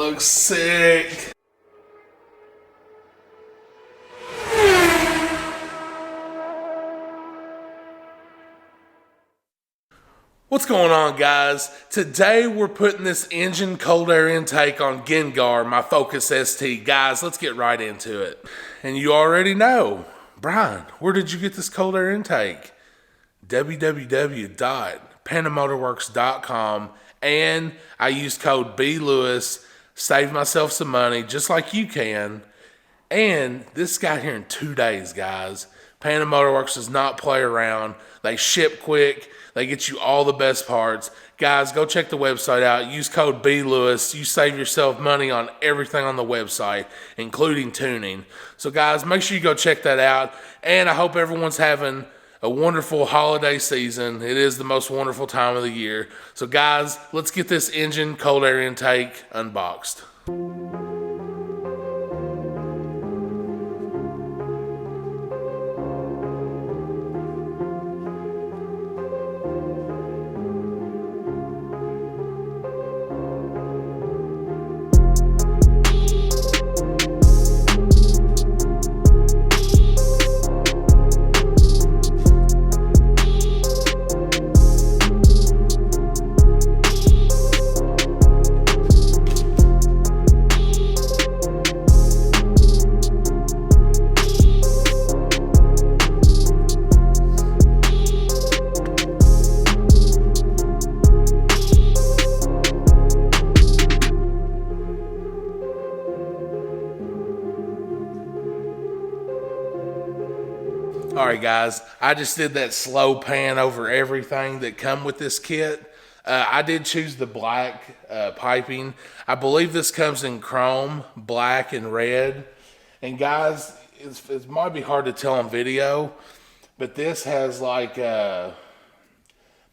looks sick. What's going on, guys? Today we're putting this Injen cold air intake on Gengar, my Focus ST. Guys, let's get right into it. And you already know, Brian, where did you get this cold air intake? www.panamotorworks.com, and I used code BLewis, saved myself some money just like you can. And this got here in 2 days, guys. Panda Motorworks does not play around. They ship quick. They get you all the best parts. Guys, go check the website out. Use code BLewis. You save yourself money on everything on the website, including tuning. So, guys, make sure you go check that out. And I hope everyone's having a wonderful holiday season. It is the most wonderful time of the year. So, guys, let's get this Injen cold air intake unboxed. Alright guys, I just did that slow pan over everything that come with this kit. I did choose the black piping. I believe this comes in chrome, black, and red. And guys, it might be hard to tell on video, but this has like a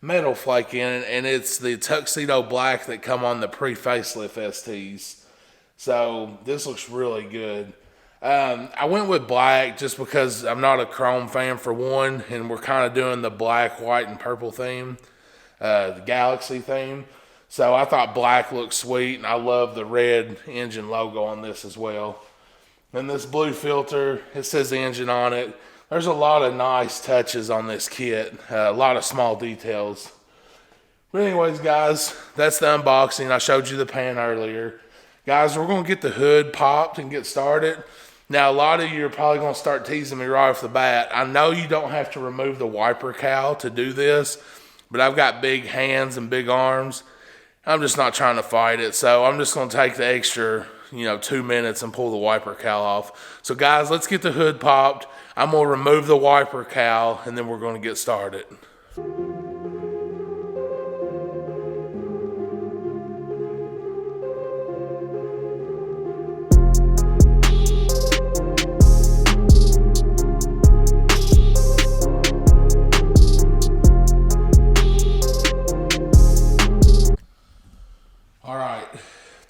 metal flake in it, and it's the tuxedo black that come on the pre-facelift STs. So this looks really good. I went with black just because I'm not a chrome fan for one, and we're kind of doing the black, white, and purple theme, the Galaxy theme. So I thought black looked sweet, and I love the red Injen logo on this as well. And this blue filter, it says Injen on it. There's a lot of nice touches on this kit, a lot of small details. But anyways, guys, that's the unboxing. I showed you the pan earlier. Guys, we're going to get the hood popped and get started. Now, a lot of you are probably going to start teasing me right off the bat. I know you don't have to remove the wiper cowl to do this, but I've got big hands and big arms. I'm just not trying to fight it, so I'm just going to take the extra, 2 minutes and pull the wiper cowl off. So, guys, let's get the hood popped. I'm going to remove the wiper cowl, and then we're going to get started.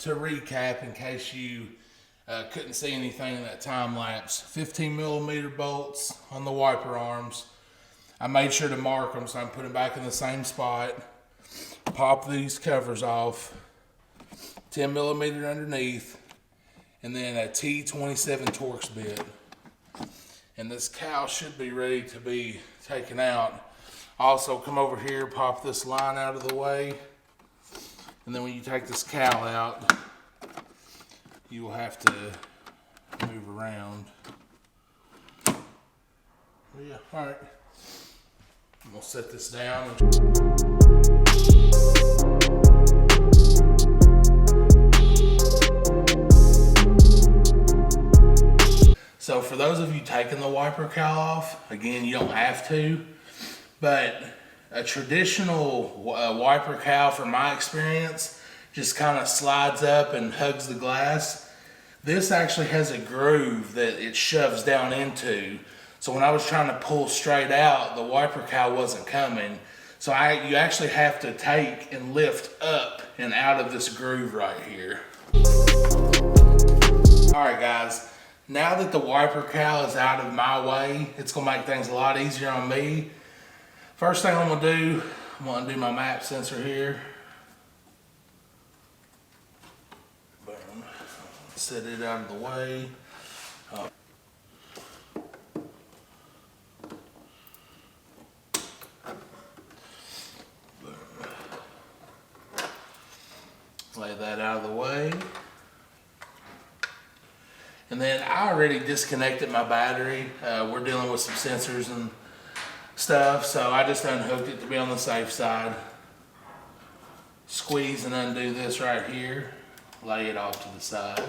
To recap, in case you couldn't see anything in that time lapse, 15 millimeter bolts on the wiper arms. I made sure to mark them so I can put them back in the same spot. Pop these covers off, 10 millimeter underneath, and then a T27 Torx bit. And this cowl should be ready to be taken out. Also, come over here, pop this line out of the way. And then when you take this cowl out, you will have to move around. Yeah, all right. I'm gonna set this down. So for those of you taking the wiper cowl off, again, you don't have to, but a traditional wiper cowl, from my experience, just kind of slides up and hugs the glass. This actually has a groove that it shoves down into. So when I was trying to pull straight out, the wiper cowl wasn't coming. So you actually have to take and lift up and out of this groove right here. All right, guys. Now that the wiper cowl is out of my way, it's gonna make things a lot easier on me. First thing I'm gonna do my map sensor here. Boom. set it out of the way. Lay that out of the way. And then I already disconnected my battery. We're dealing with some sensors and stuff, so I just unhooked it to be on the safe side. Squeeze and undo this right here. Lay it off to the side.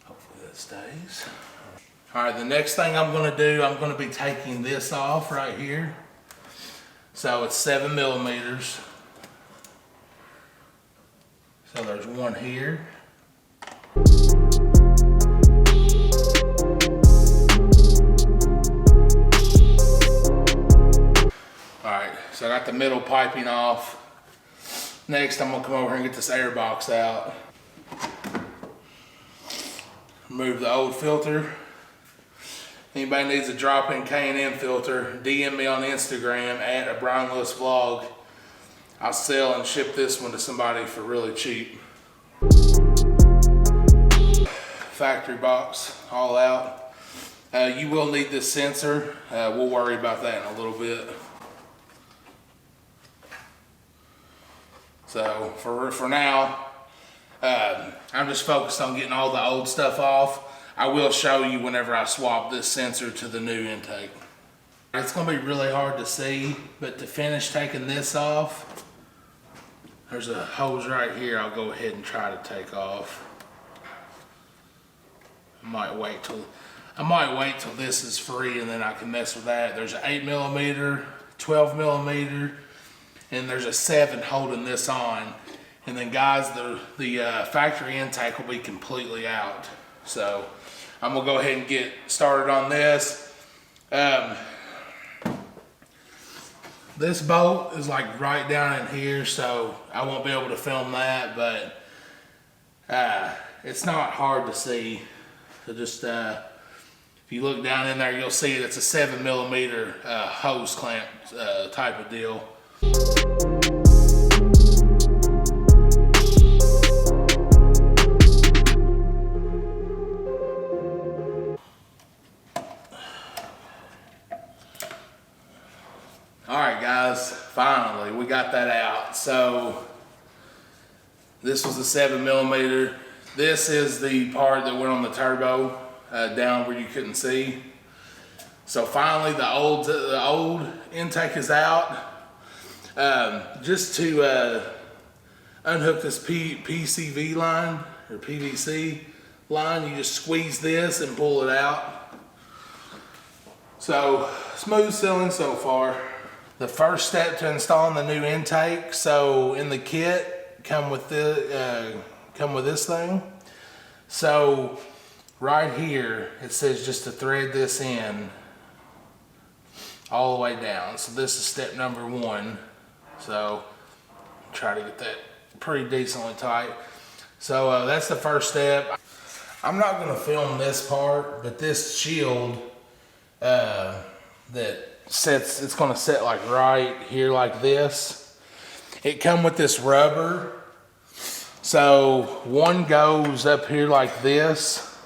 Hopefully that stays. All right, the next thing I'm gonna do, I'm gonna be taking this off right here. So it's 7 millimeters. So there's one here. All right, so I got the middle piping off. Next, I'm gonna come over here and get this air box out. Remove the old filter. Anybody needs a drop-in K&M filter, DM me on Instagram at @BrianLewisVlog. I'll sell and ship this one to somebody for really cheap. Factory box, all out. You will need this sensor. We'll worry about that in a little bit. So for now, I'm just focused on getting all the old stuff off. I will show you whenever I swap this sensor to the new intake. It's gonna be really hard to see, but to finish taking this off, there's a hose right here I'll go ahead and try to take off. I might wait till this is free and then I can mess with that. There's an 8 millimeter, 12 millimeter, and there's a 7 holding this on. And then guys, the factory intake will be completely out. So I'm gonna go ahead and get started on this. This bolt is like right down in here, so I won't be able to film that, but it's not hard to see. So just if you look down in there, you'll see it's a 7 millimeter hose clamp type of deal. All right, guys, finally we got that out. So this was a 7 millimeter. This is the part that went on the turbo down where you couldn't see. So finally the old intake is out. Just to unhook this PCV line or PVC line, you just squeeze this and pull it out. So smooth sailing so far. The first step to installing the new intake, so in the kit come with this thing. So right here it says just to thread this in all the way down. So this is step number 1. So try to get that pretty decently tight. So that's the first step. I'm not going to film this part, but this shield that sets, it's going to set like right here like this. It come with this rubber. So one goes up here like this,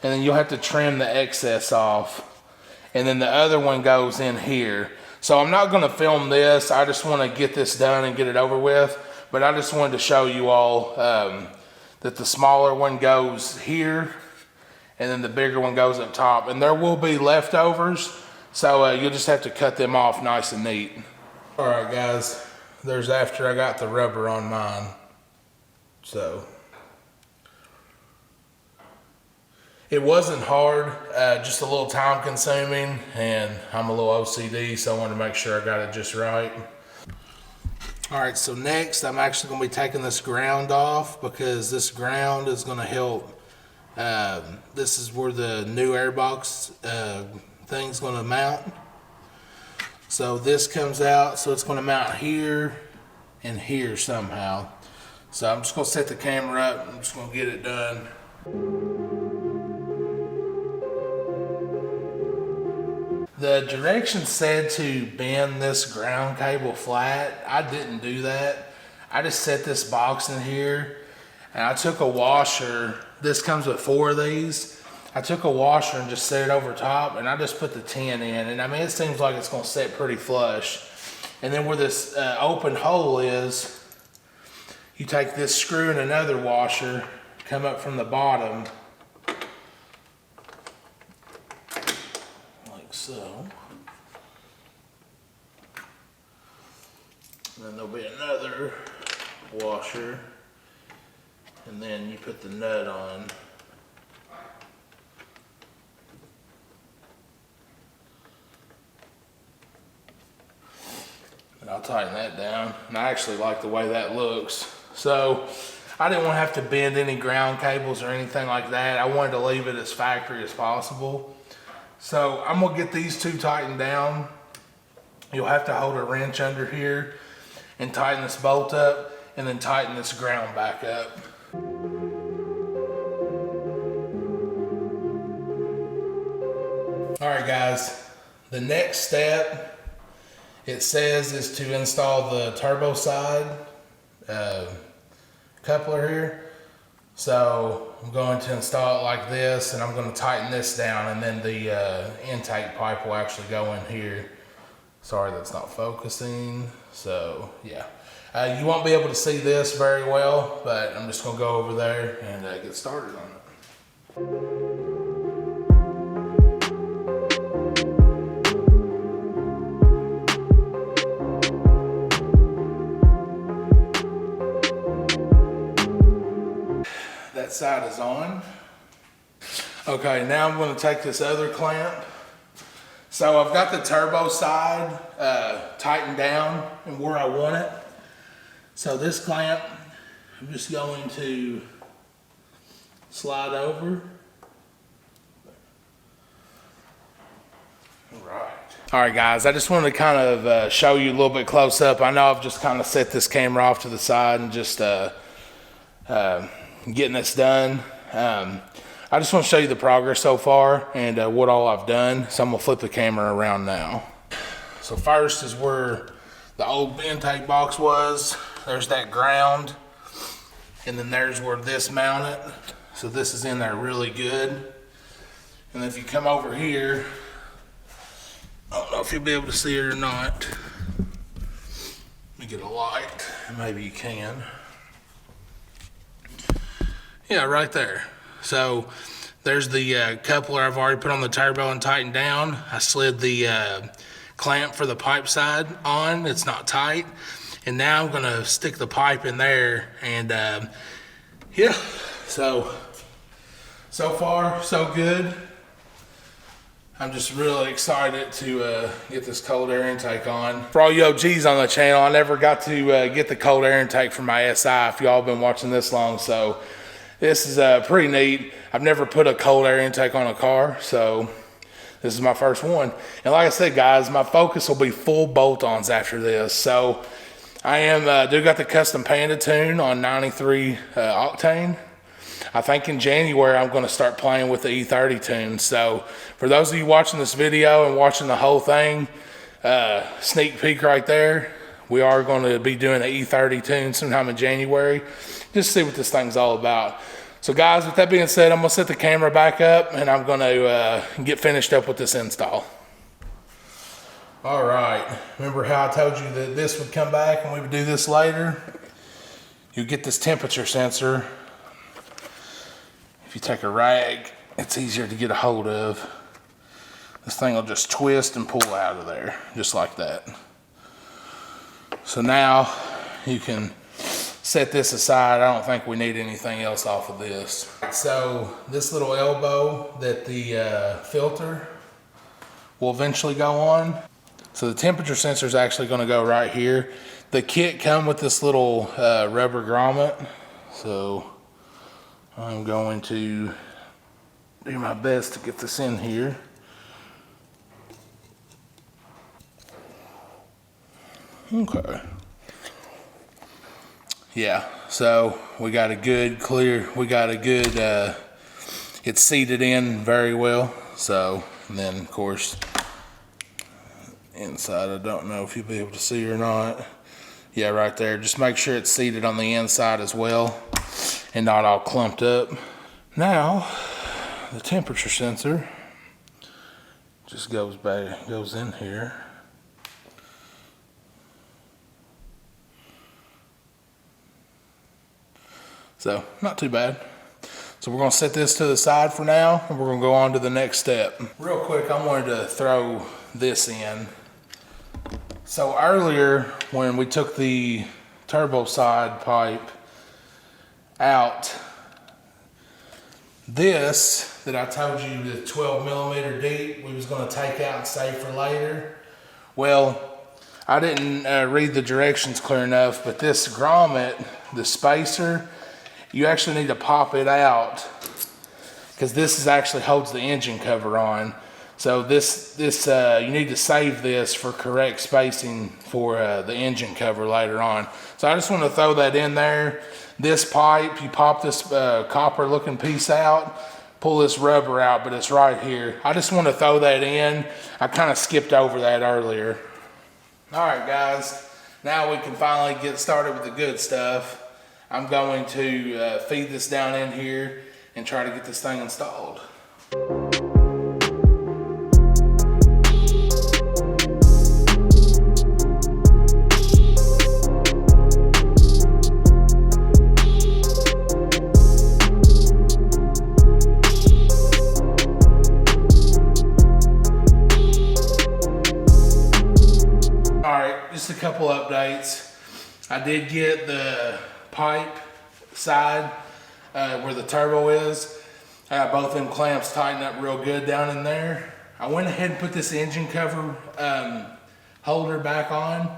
and then you'll have to trim the excess off, and then the other one goes in here. So I'm not going to film this. I just want to get this done and get it over with, but I just wanted to show you all that the smaller one goes here and then the bigger one goes up top, and there will be leftovers, so you'll just have to cut them off nice and neat. All right, guys, there's after I got the rubber on mine. So it wasn't hard, just a little time consuming, and I'm a little OCD, so I wanted to make sure I got it just right. All right, so next I'm actually going to be taking this ground off, because this ground is going to help. This is where the new airbox thing's going to mount. So this comes out, so it's going to mount here and here somehow. So I'm just going to set the camera up. I'm just going to get it done. The directions said to bend this ground cable flat. I didn't do that. I just set this box in here and I took a washer. This comes with 4 of these. I took a washer and just set it over top and I just put the tin in. And I mean, it seems like it's gonna set pretty flush. And then where this open hole is, you take this screw and another washer, come up from the bottom, like so. And then there'll be another washer, and then you put the nut on. And I'll tighten that down. And I actually like the way that looks. So I didn't want to have to bend any ground cables or anything like that. I wanted to leave it as factory as possible. So I'm gonna get these 2 tightened down. You'll have to hold a wrench under here and tighten this bolt up and then tighten this ground back up. All right guys, the next step, it says, is to install the turbo side coupler here. So I'm going to install it like this and I'm going to tighten this down and then the intake pipe will actually go in here. Sorry, that's not focusing. So yeah, you won't be able to see this very well, but I'm just going to go over there and get started on it. That side is on. Okay, now I'm going to take this other clamp. So I've got the turbo side tightened down and where I want it. So this clamp, I'm just going to slide over. All right guys, I just wanted to kind of show you a little bit close up. I know I've just kind of set this camera off to the side and just getting this done. I just want to show you the progress so far and what all I've done. So I'm gonna flip the camera around now. So first is where the old intake box was. There's that ground, and then there's where this mounted. So this is in there really good. And if you come over here, I don't know if you'll be able to see it or not. Let me get a light, maybe you can. Yeah, right there. So there's the coupler I've already put on the turbo and tightened down. I slid the clamp for the pipe side on. It's not tight. And now I'm gonna stick the pipe in there and yeah. So far, so good. I'm just really excited to get this cold air intake on. For all you OGs on the channel, I never got to get the cold air intake from my SI if y'all been watching this long. So this is pretty neat. I've never put a cold air intake on a car, so this is my first one. And like I said, guys, my focus will be full bolt-ons after this. So I do got the custom Panda tune on 93 octane. I think in January I'm going to start playing with the E30 tune. So for those of you watching this video and watching the whole thing, sneak peek right there, we are going to be doing an E30 tune sometime in January. Just see what this thing's all about. So guys, with that being said, I'm gonna set the camera back up and I'm gonna get finished up with this install. All right, remember how I told you that this would come back and we would do this later? You get this temperature sensor. If you take a rag, it's easier to get a hold of. This thing will just twist and pull out of there, just like that. So now you can set this aside. I don't think we need anything else off of this. So this little elbow that the filter will eventually go on. So the temperature sensor is actually going to go right here. The kit come with this little rubber grommet. So I'm going to do my best to get this in here. Okay. Yeah, so we got a good it's seated in very well. So, and then of course inside. I don't know if you'll be able to see or not. Yeah, right there. Just make sure it's seated on the inside as well and not all clumped up. Now, the temperature sensor just goes in here. So, not too bad. So we're gonna set this to the side for now, and we're gonna go on to the next step. Real quick, I wanted to throw this in. So earlier, when we took the turbo side pipe out, this that I told you, the 12 millimeter deep, we was gonna take out and save for later. Well, I didn't read the directions clear enough, but this grommet, the spacer, you actually need to pop it out because this actually holds the engine cover on. So this you need to save this for correct spacing for the engine cover later on. So I just want to throw that in there. This pipe, you pop this copper looking piece out, pull this rubber out, but it's right here. I just want to throw that in. I kind of skipped over that earlier. All right, guys, now we can finally get started with the good stuff. I'm going to feed this down in here and try to get this thing installed. All right, just a couple updates. I did get the pipe side where the turbo is. I got both them clamps tightened up real good down in there. I went ahead and put this engine cover holder back on,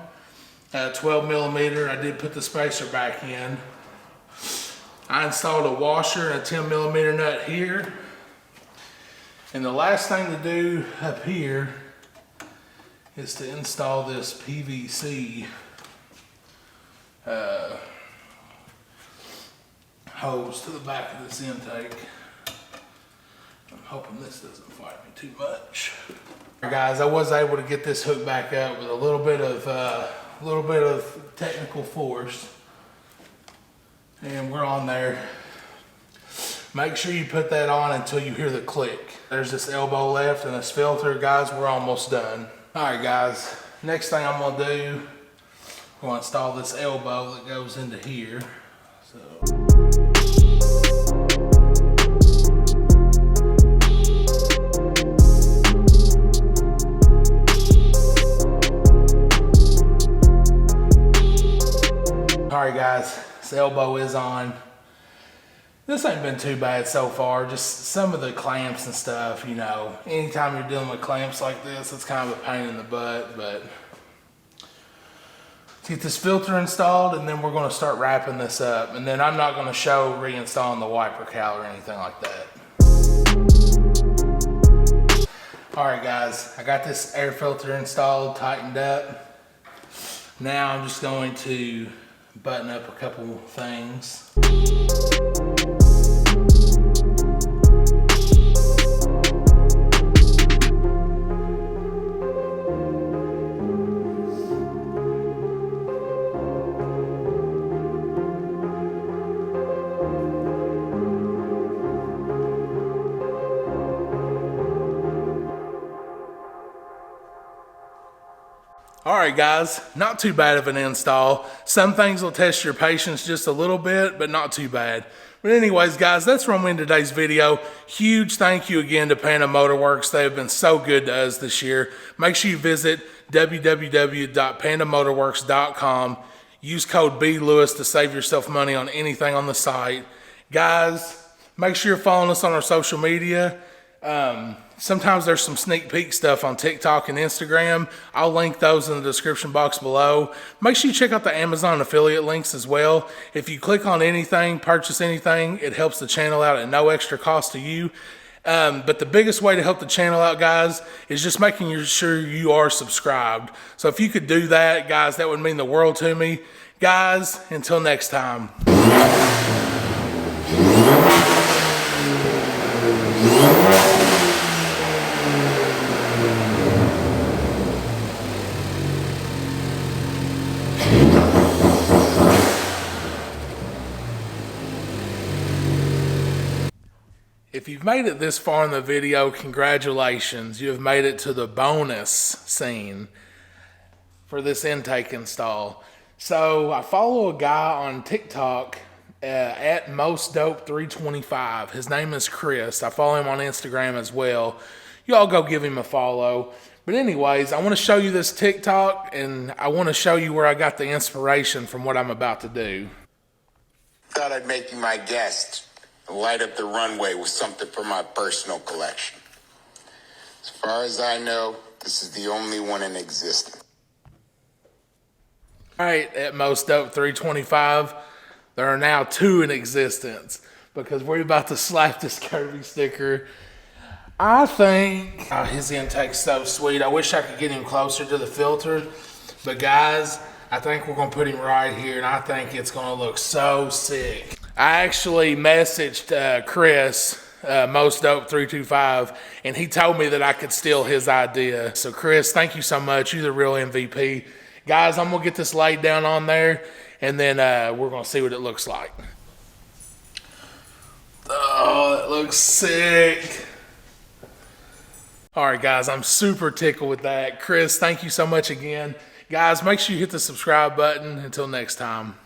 12 millimeter. I did put the spacer back in. I installed a washer and a 10 millimeter nut here. And the last thing to do up here is to install this PVC hose to the back of this intake. I'm hoping this doesn't fight me too much. All right, guys, I was able to get this hooked back up with a little bit of technical force, and we're on there. Make sure you put that on until you hear the click. There's this elbow left and this filter. Guys, we're almost done. All right, guys, next thing I'm gonna do, I'm gonna install this elbow that goes into here. So. All right, guys, this elbow is on. This ain't been too bad so far, just some of the clamps and stuff, you know. Anytime you're dealing with clamps like this, it's kind of a pain in the butt, but let's get this filter installed and then we're gonna start wrapping this up. And then I'm not gonna show reinstalling the wiper cowl or anything like that. All right, guys, I got this air filter installed, tightened up. Now I'm just going to button up a couple things. All right, guys, not too bad of an install. Some things will test your patience just a little bit, but not too bad. But anyways, guys, that's where I'm in today's video. Huge thank you again to Panda Motorworks. They have been so good to us this year. Make sure you visit www.pandamotorworks.com. Use code BLewis to save yourself money on anything on the site. Guys, make sure you're following us on our social media. Sometimes there's some sneak peek stuff on TikTok and Instagram. I'll link those in the description box below. Make sure you check out the Amazon affiliate links as well. If you click on anything, purchase anything, it helps the channel out at no extra cost to you. But the biggest way to help the channel out, guys, is just making sure you are subscribed. So if you could do that, guys, that would mean the world to me. Guys, until next time. If you've made it this far in the video, congratulations. You have made it to the bonus scene for this intake install. So I follow a guy on TikTok at mostdope325. His name is Chris. I follow him on Instagram as well. Y'all go give him a follow. But anyways, I want to show you this TikTok, and I want to show you where I got the inspiration from what I'm about to do. Thought I'd make you my guest and light up the runway with something from my personal collection. As far as I know, this is the only one in existence. All right, at mostdope325, there are now 2 in existence because we're about to slap this Kirby sticker. I think his intake's so sweet. I wish I could get him closer to the filter, but guys, I think we're gonna put him right here, and I think it's gonna look so sick. I actually messaged Chris, mostdope325, and he told me that I could steal his idea. So Chris, thank you so much. You're the real MVP. Guys, I'm gonna get this laid down on there, and then we're gonna see what it looks like. Oh, it looks sick. All right, guys, I'm super tickled with that. Chris, thank you so much again. Guys, make sure you hit the subscribe button. Until next time.